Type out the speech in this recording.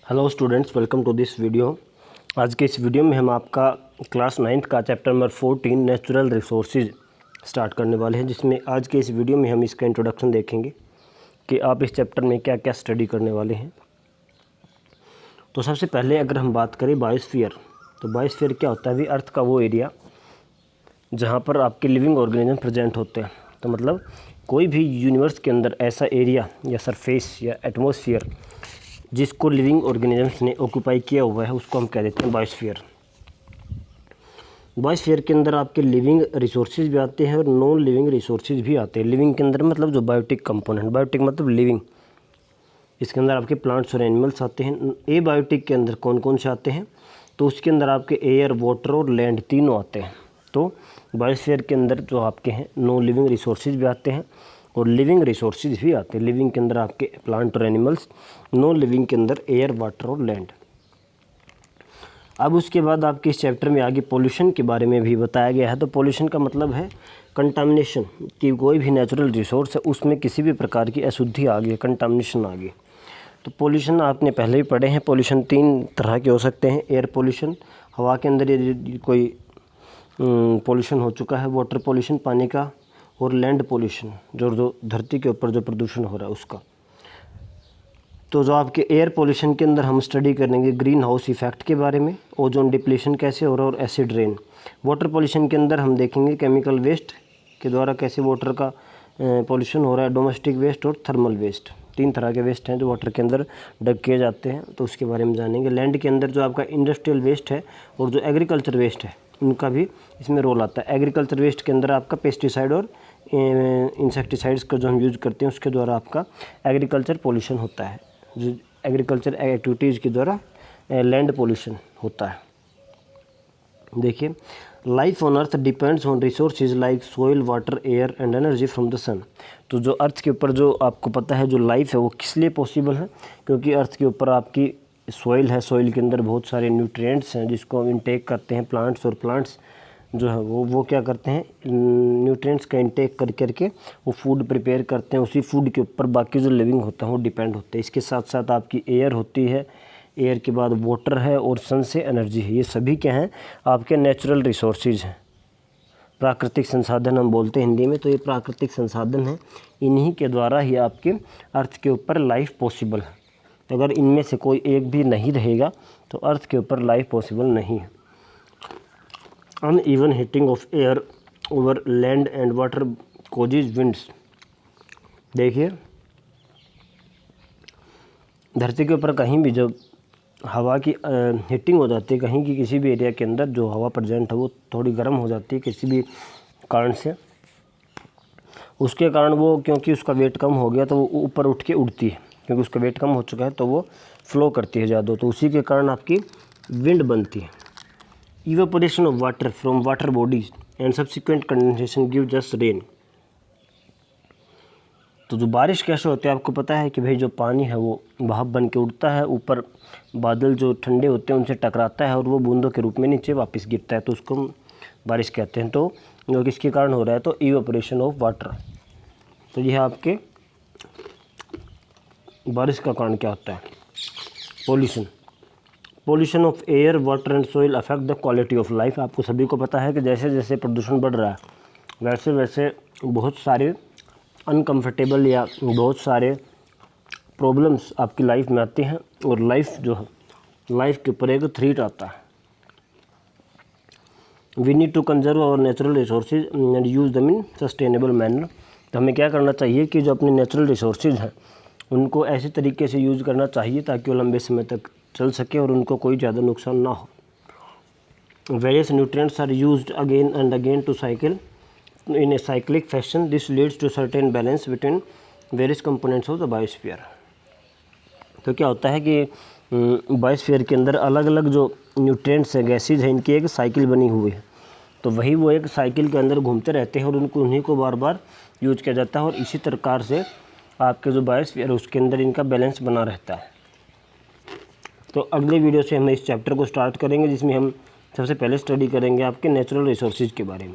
Hello students, welcome to this video. आज के इस वीडियो में हम आपका क्लास 9th का chapter number 14 natural resources start करने वाले हैं, जिसमें आज के इस वीडियो में हम इसका इंट्रोडक्शन देखेंगे कि आप इस चैप्टर में क्या क्या स्टडी करने वाले हैं। तो सबसे पहले अगर हम बात करें बायोस्फीयर, तो बायोस्फीयर क्या होता है? भी अर्थ का वो एरिया जहाँ पर आपके लिविंग ऑर्गेनिज्म प्रेजेंट होते हैं। तो मतलब कोई भी यूनिवर्स के अंदर ऐसा एरिया या सरफेस या एटमॉस्फेयर जिसको लिविंग ऑर्गेनिजम्स ने ऑक्यूपाई किया हुआ है, उसको हम कह देते हैं बायोस्फीयर। बायोस्फीयर के अंदर आपके लिविंग रिसोर्सेज भी आते हैं और नॉन लिविंग रिसोर्सेज भी आते हैं। लिविंग के अंदर मतलब जो बायोटिक कंपोनेंट, बायोटिक मतलब लिविंग, इसके अंदर आपके प्लांट्स और एनिमल्स आते हैं। ए बायोटिक के अंदर कौन कौन से आते हैं? तो उसके अंदर आपके एयर, वाटर और लैंड तीनों आते हैं। तो बायोस्फीयर के अंदर जो आपके हैं नॉन लिविंग रिसोर्सेज भी आते हैं और लिविंग रिसोर्सेज भी आते हैं। लिविंग के अंदर आपके प्लांट और एनिमल्स, नॉन लिविंग के अंदर एयर, वाटर और लैंड। अब उसके बाद आपके इस चैप्टर में आगे पोल्यूशन के बारे में भी बताया गया है। तो पोल्यूशन का मतलब है कंटामिनेशन, कि कोई भी नेचुरल रिसोर्स है उसमें किसी भी प्रकार की अशुद्धि आ गई, कंटामिनेशन आ गई। तो पोल्यूशन आपने पहले ही पढ़े हैं। पोल्यूशन 3 तरह के हो सकते हैं। एयर पोल्यूशन, हवा के अंदर यदि कोई पोल्यूशन हो चुका है, वाटर पोल्यूशन पानी का, और लैंड पोल्यूशन जो धरती के ऊपर जो प्रदूषण हो रहा है उसका। तो जो आपके एयर पोल्यूशन के अंदर हम स्टडी करेंगे ग्रीन हाउस इफेक्ट के बारे में, ओजोन डिप्लीशन कैसे हो रहा है और एसिड रेन। वाटर पोल्यूशन के अंदर हम देखेंगे केमिकल वेस्ट के द्वारा कैसे वाटर का पोल्यूशन हो रहा है, डोमेस्टिक वेस्ट और थर्मल वेस्ट। 3 तरह के वेस्ट हैं जो वाटर के अंदर डग किए जाते हैं, तो उसके बारे में जानेंगे। लैंड के अंदर जो आपका इंडस्ट्रियल वेस्ट है और जो एग्रीकल्चर वेस्ट है उनका भी इसमें रोल आता है। एग्रीकल्चर वेस्ट के अंदर आपका पेस्टिसाइड और इंसेक्टिसाइड्स का जो हम यूज़ करते हैं उसके द्वारा आपका एग्रीकल्चर पोल्यूशन होता है, जो एग्रीकल्चर एक्टिविटीज़ के द्वारा लैंड पोल्यूशन होता है। देखिए, life on earth depends on resources like soil, water, air and energy from the sun. तो जो अर्थ के ऊपर जो आपको पता है जो लाइफ है वो किस लिए पॉसिबल है? क्योंकि अर्थ के ऊपर आपकी सॉइल है, सॉइल के अंदर बहुत सारे न्यूट्रिएंट्स हैं जिसको हम इंटेक करते हैं प्लांट्स, और प्लांट्स जो है वो क्या करते हैं, न्यूट्रिएंट्स का इंटेक कर करके वो फूड प्रिपेयर करते हैं। उसी फूड के ऊपर बाकी जो लिविंग होता है वो डिपेंड होते हैं। इसके साथ साथ आपकी एयर होती है, एयर के बाद वाटर है और सन से एनर्जी है। ये सभी क्या हैं? आपके नेचुरल रिसोर्सेज हैं, प्राकृतिक संसाधन हम बोलते हैं हिंदी में। तो ये प्राकृतिक संसाधन हैं, इन्हीं के द्वारा ही आपके अर्थ के ऊपर लाइफ पॉसिबल है। अगर इनमें से कोई एक भी नहीं रहेगा तो अर्थ के ऊपर लाइफ पॉसिबल नहीं है। Uneven heating of air over land and water causes winds. देखिए, धरती के ऊपर कहीं भी जब हवा की हीटिंग हो जाती है, कहीं की किसी भी एरिया के अंदर जो हवा प्रेजेंट है वो थोड़ी गर्म हो जाती है किसी भी कारण से, उसके कारण वो, क्योंकि उसका वेट कम हो गया तो वो ऊपर उठ के उड़ती है। क्योंकि उसका वेट कम हो चुका है तो वो फ्लो करती है ज़्यादा, तो उसी के कारण आपकी विंड बनती है। Evaporation of water from water bodies and subsequent condensation give just rain. तो जो बारिश कैसे होती है आपको पता है कि भाई जो पानी है वो भाप बन के उड़ता है, ऊपर बादल जो ठंडे होते हैं उनसे टकराता है और वो बूंदों के रूप में नीचे वापस गिरता है, तो उसको हम बारिश कहते हैं। तो जो किसके कारण हो रहा है? तो इवेपोरेशन ऑफ वाटर। तो यह आपके बारिश का कारण क्या होता है? Pollution. Pollution of air, water and soil affect the quality of life. आपको सभी को पता है कि जैसे जैसे प्रदूषण बढ़ रहा है वैसे वैसे बहुत सारे अनकम्फर्टेबल या बहुत सारे प्रॉब्लम्स आपकी लाइफ में आती हैं, और लाइफ जो है, लाइफ के ऊपर एक थ्रेट आता है। We need to conserve our natural resources and use them in sustainable manner. तो हमें क्या करना चाहिए कि जो अपने नेचुरल रिसोर्सेज हैं उनको ऐसे तरीके से यूज़ करना चाहिए ताकि वो लंबे समय तक चल सके और उनको कोई ज़्यादा नुकसान ना हो। Various nutrients are used again and again to cycle in a cyclic fashion. This leads to certain balance between various components of the biosphere. तो क्या होता है कि बायोस्फीयर के अंदर अलग अलग जो न्यूट्रिएंट्स हैं, गैसेज हैं, इनकी एक साइकिल बनी हुई है। तो वही वो एक साइकिल के अंदर घूमते रहते हैं और उन्हीं को बार बार यूज किया जाता है, और इसी प्रकार से आपके जो बायोस्फीयर है उसके अंदर इनका बैलेंस बना रहता है। तो अगले वीडियो से हम इस चैप्टर को स्टार्ट करेंगे जिसमें हम सबसे पहले स्टडी करेंगे आपके नेचुरल रिसोर्सेज के बारे में।